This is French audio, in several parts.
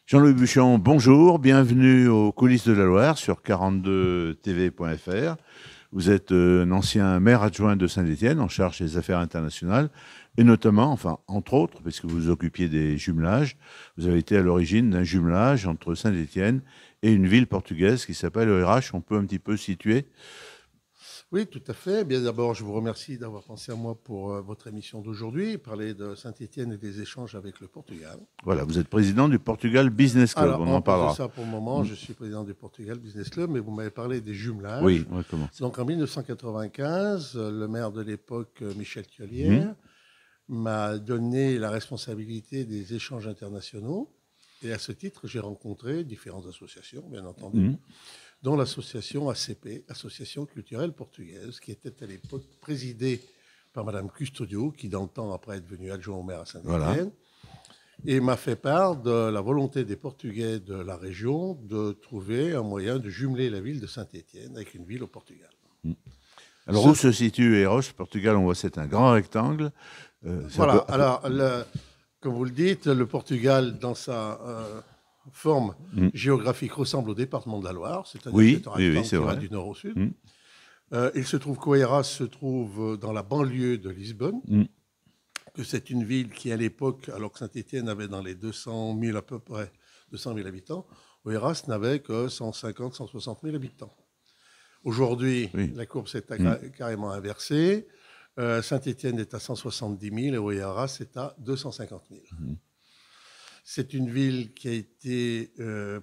Jean-Louis Buchan, bonjour, bienvenue aux coulisses de la Loire sur 42tv.fr. Vous êtes un ancien maire adjoint de Saint-Étienne en charge des affaires internationales et notamment, enfin entre autres, parce que vous vous occupiez des jumelages, vous avez été à l'origine d'un jumelage entre Saint-Étienne et une ville portugaise qui s'appelle Oeiras. On peut un petit peu situer. Oui, tout à fait. Bien d'abord, je vous remercie d'avoir pensé à moi pour votre émission d'aujourd'hui, parler de Saint-Étienne et des échanges avec le Portugal. Voilà, vous êtes président du Portugal Business Club, Alors, on en en plus de parlera. ça, pour le moment, je suis président du Portugal Business Club, mais vous m'avez parlé des jumelages. Oui, on va commencer. Donc, en 1995, le maire de l'époque, Michel Thiollière, m'a donné la responsabilité des échanges internationaux. Et à ce titre, j'ai rencontré différentes associations, bien entendu, dont l'association ACP, Association culturelle portugaise, qui était à l'époque présidée par Madame Custodio, qui dans le temps après est devenue adjoint au maire à Saint-Étienne, Voilà. et m'a fait part de la volonté des Portugais de la région de trouver un moyen de jumeler la ville de Saint-Étienne avec une ville au Portugal. Alors, où se situe Oeiras, Portugal? On voit, c'est un grand rectangle. Voilà, alors, comme vous le dites, le Portugal, dans sa forme géographique, ressemble au département de la Loire, c'est-à-dire Oui, c'est un oui, rectangle c'est qui va vrai. du nord au sud. Il se trouve qu'Oeiras se trouve dans la banlieue de Lisbonne, que c'est une ville qui, à l'époque, alors que Saint-Étienne avait dans les 200 000 à peu près, 200 000 habitants, Oeiras n'avait que 150 160 000 habitants. Aujourd'hui, la courbe s'est carrément inversée. Saint-Étienne est à 170 000 et Oeiras est à 250 000. C'est une ville qui a été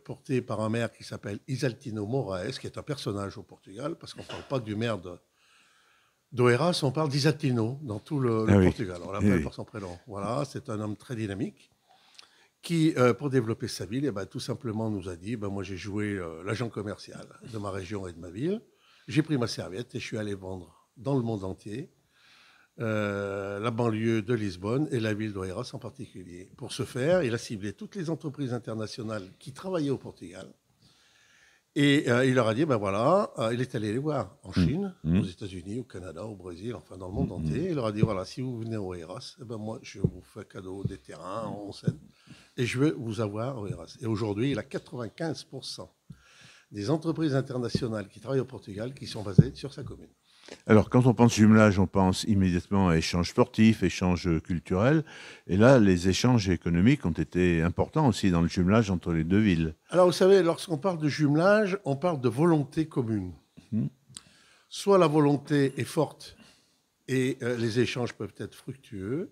portée par un maire qui s'appelle Isaltino Moraes, qui est un personnage au Portugal, parce qu'on ne parle pas du maire d'Oeiras, on parle d'Isaltino dans tout le Portugal. On l'appelle par son prénom. Voilà, c'est un homme très dynamique qui, pour développer sa ville, tout simplement nous a dit, moi j'ai joué l'agent commercial de ma région et de ma ville, j'ai pris ma serviette et je suis allé vendre dans le monde entier la banlieue de Lisbonne et la ville d'Oeiras en particulier. Pour ce faire, il a ciblé toutes les entreprises internationales qui travaillaient au Portugal. Et il leur a dit, il est allé les voir en Chine, aux États-Unis, au Canada, au Brésil, enfin dans le monde entier. Il leur a dit, voilà, si vous venez à Oeiras, moi je vous fais cadeau des terrains, on cède, et je veux vous avoir à Oeiras. Et aujourd'hui, il a 95% des entreprises internationales qui travaillent au Portugal qui sont basées sur sa commune. Alors, quand on pense jumelage, on pense immédiatement à échanges sportifs, échanges culturels. Et là, les échanges économiques ont été importants aussi dans le jumelage entre les deux villes. Alors, vous savez, lorsqu'on parle de jumelage, on parle de volonté commune. Soit la volonté est forte et les échanges peuvent être fructueux,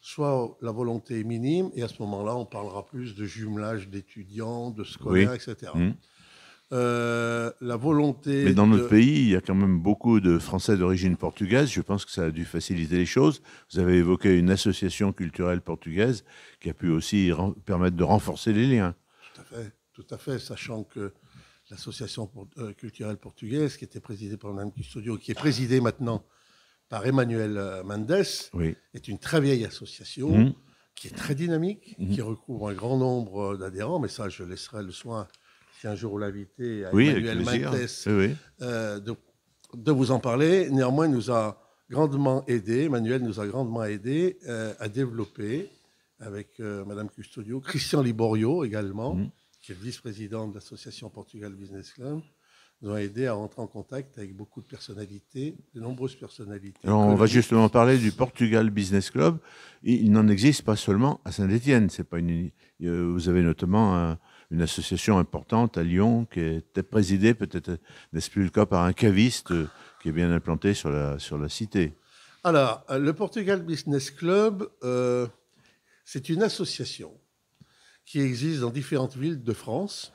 soit la volonté est minime et à ce moment-là, on parlera plus de jumelage d'étudiants, de scolaires, etc. La volonté. Mais dans notre pays, il y a quand même beaucoup de Français d'origine portugaise. Je pense que ça a dû faciliter les choses. Vous avez évoqué une association culturelle portugaise qui a pu aussi permettre de renforcer les liens. Tout à fait, sachant que l'association culturelle portugaise, qui était présidée par Mme Custodio, qui est présidée maintenant par Emmanuel Mendes, est une très vieille association qui est très dynamique, qui recouvre un grand nombre d'adhérents, mais ça, je laisserai le soin, si un jour vous l'invitez, à Emmanuel Mendes, de vous en parler. Néanmoins, il nous a grandement aidé, Emmanuel nous a grandement aidé à développer, avec Mme Custodio, Christian Liborio également, qui est le vice-président de l'association Portugal Business Club, nous ont aidé à rentrer en contact avec beaucoup de personnalités, de nombreuses personnalités. Alors, on va justement parler du Portugal Business Club. Il n'en existe pas seulement à Saint-Étienne. Vous avez notamment une association importante à Lyon qui était présidée, peut-être n'est-ce plus le cas, par un caviste qui est bien implanté sur la cité. Alors, le Portugal Business Club, c'est une association qui existe dans différentes villes de France.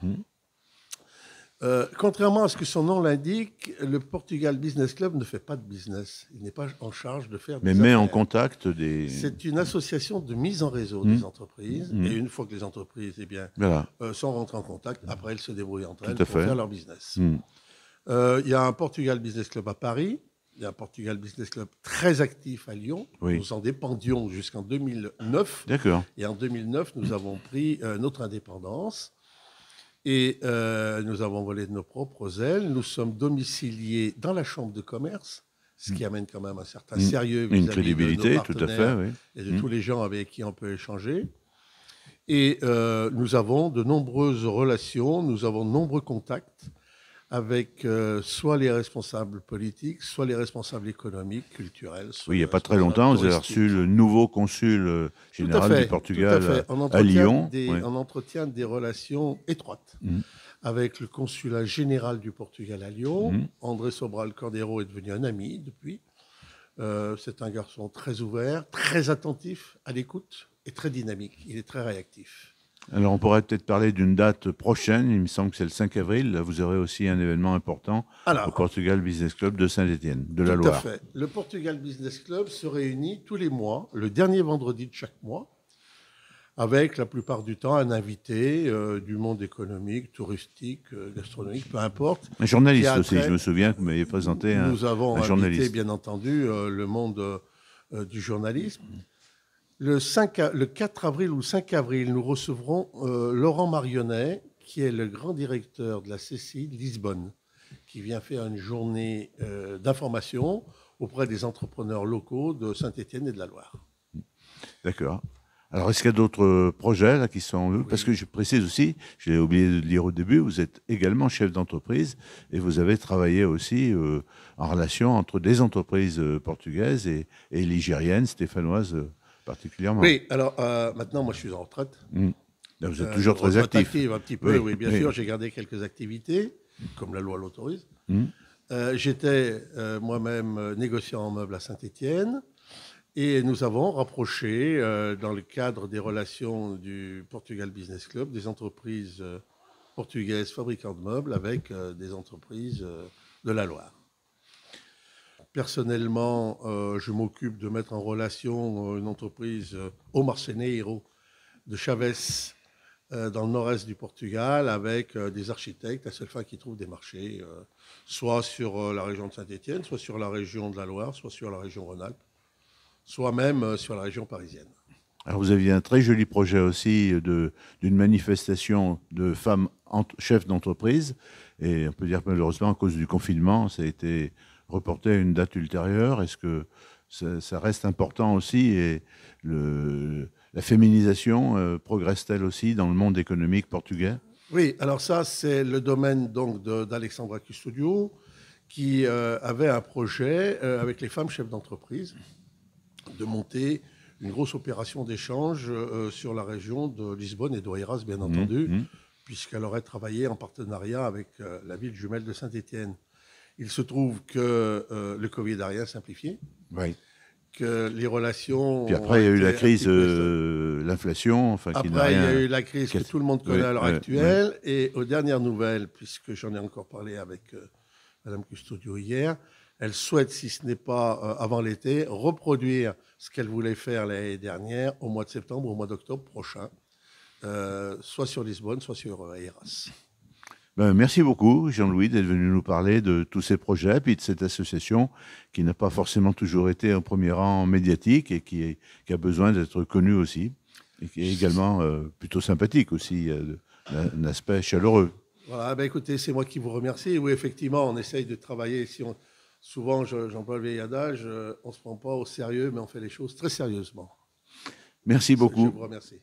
Contrairement à ce que son nom l'indique, le Portugal Business Club ne fait pas de business. Il n'est pas en charge de faire des affaires. Mais met en contact des... C'est une association de mise en réseau des entreprises. Et une fois que les entreprises sont rentrées en contact, après elles se débrouillent entre elles pour faire leur business. Il y a un Portugal Business Club à Paris. Il y a un Portugal Business Club très actif à Lyon. Nous en dépendions jusqu'en 2009. D'accord. Et en 2009, nous avons pris notre indépendance. Et nous avons volé de nos propres ailes. Nous sommes domiciliés dans la Chambre de commerce, ce qui amène quand même un certain sérieux vis-à-vis une crédibilité, de nos tout à fait, partenaires et de tous les gens avec qui on peut échanger. Et nous avons de nombreuses relations, nous avons de nombreux contacts avec soit les responsables politiques, soit les responsables économiques, culturels. Oui, il n'y a pas très longtemps, vous avez reçu le nouveau consul général du Portugal à Lyon. On entretient des relations étroites avec le consulat général du Portugal à Lyon. André Sobral Cordeiro est devenu un ami depuis. C'est un garçon très ouvert, très attentif, à l'écoute et très dynamique. Il est très réactif. Alors, on pourrait peut-être parler d'une date prochaine. Il me semble que c'est le 5 avril. Là, vous aurez aussi un événement important au Portugal Business Club de Saint-Étienne, de la Loire. Tout à fait. Le Portugal Business Club se réunit tous les mois, le dernier vendredi de chaque mois, avec la plupart du temps un invité du monde économique, touristique, gastronomique, peu importe. Un journaliste aussi, je me souviens que vous m'aviez présenté un journaliste. Nous avons invité, bien entendu, le monde du journalisme. Le 4 avril ou 5 avril, nous recevrons Laurent Marionnet, qui est le grand directeur de la CCI de Lisbonne, qui vient faire une journée d'information auprès des entrepreneurs locaux de Saint-Étienne et de la Loire. D'accord. Alors, est-ce qu'il y a d'autres projets là, qui sont en vue ? Parce que je précise aussi, je l'ai oublié de le dire au début, vous êtes également chef d'entreprise et vous avez travaillé aussi en relation entre des entreprises portugaises et ligériennes, stéphanoises particulièrement. Oui, alors maintenant, moi, je suis en retraite. Là, vous êtes toujours très actif. Un petit peu, oui, bien sûr. J'ai gardé quelques activités, comme la loi l'autorise. J'étais moi-même négociant en meubles à Saint-Étienne. Et nous avons rapproché, dans le cadre des relations du Portugal Business Club, des entreprises portugaises fabricantes de meubles avec des entreprises de la Loire. Personnellement, je m'occupe de mettre en relation une entreprise au Marceneiro de Chaves, dans le nord-est du Portugal, avec des architectes à seule fin qui trouvent des marchés, soit sur la région de Saint-Étienne, soit sur la région de la Loire, soit sur la région Rhône-Alpes, soit même sur la région parisienne. Alors vous aviez un très joli projet aussi d'une manifestation de femmes chefs d'entreprise, et on peut dire que malheureusement, à cause du confinement, ça a été reporté à une date ultérieure. Est-ce que ça reste important aussi, et la féminisation progresse-t-elle aussi dans le monde économique portugais ? Oui, alors ça, c'est le domaine donc d'Alexandra Custodio, qui avait un projet avec les femmes chefs d'entreprise de monter une grosse opération d'échange sur la région de Lisbonne et d'Oeiras, bien entendu, puisqu'elle aurait travaillé en partenariat avec la ville jumelle de Saint-Étienne. Il se trouve que le Covid n'a rien simplifié, que les relations... Puis après, il y a eu la crise, l'inflation, enfin, qui n'a rien... Après, il y a eu la crise que tout le monde connaît à l'heure actuelle, et aux dernières nouvelles, puisque j'en ai encore parlé avec Madame Custodio hier, elle souhaite, si ce n'est pas avant l'été, reproduire ce qu'elle voulait faire l'année dernière, au mois de septembre, au mois d'octobre prochain, soit sur Lisbonne, soit sur Oeiras. Merci beaucoup, Jean-Louis, d'être venu nous parler de tous ces projets, puis de cette association qui n'a pas forcément toujours été au premier rang médiatique et qui a besoin d'être connue aussi, et qui est également plutôt sympathique aussi, un aspect chaleureux. Voilà, écoutez, c'est moi qui vous remercie. Oui, effectivement, on essaye de travailler. Souvent, j'emploie le vieil adage, on ne se prend pas au sérieux, mais on fait les choses très sérieusement. Merci beaucoup. Je vous remercie.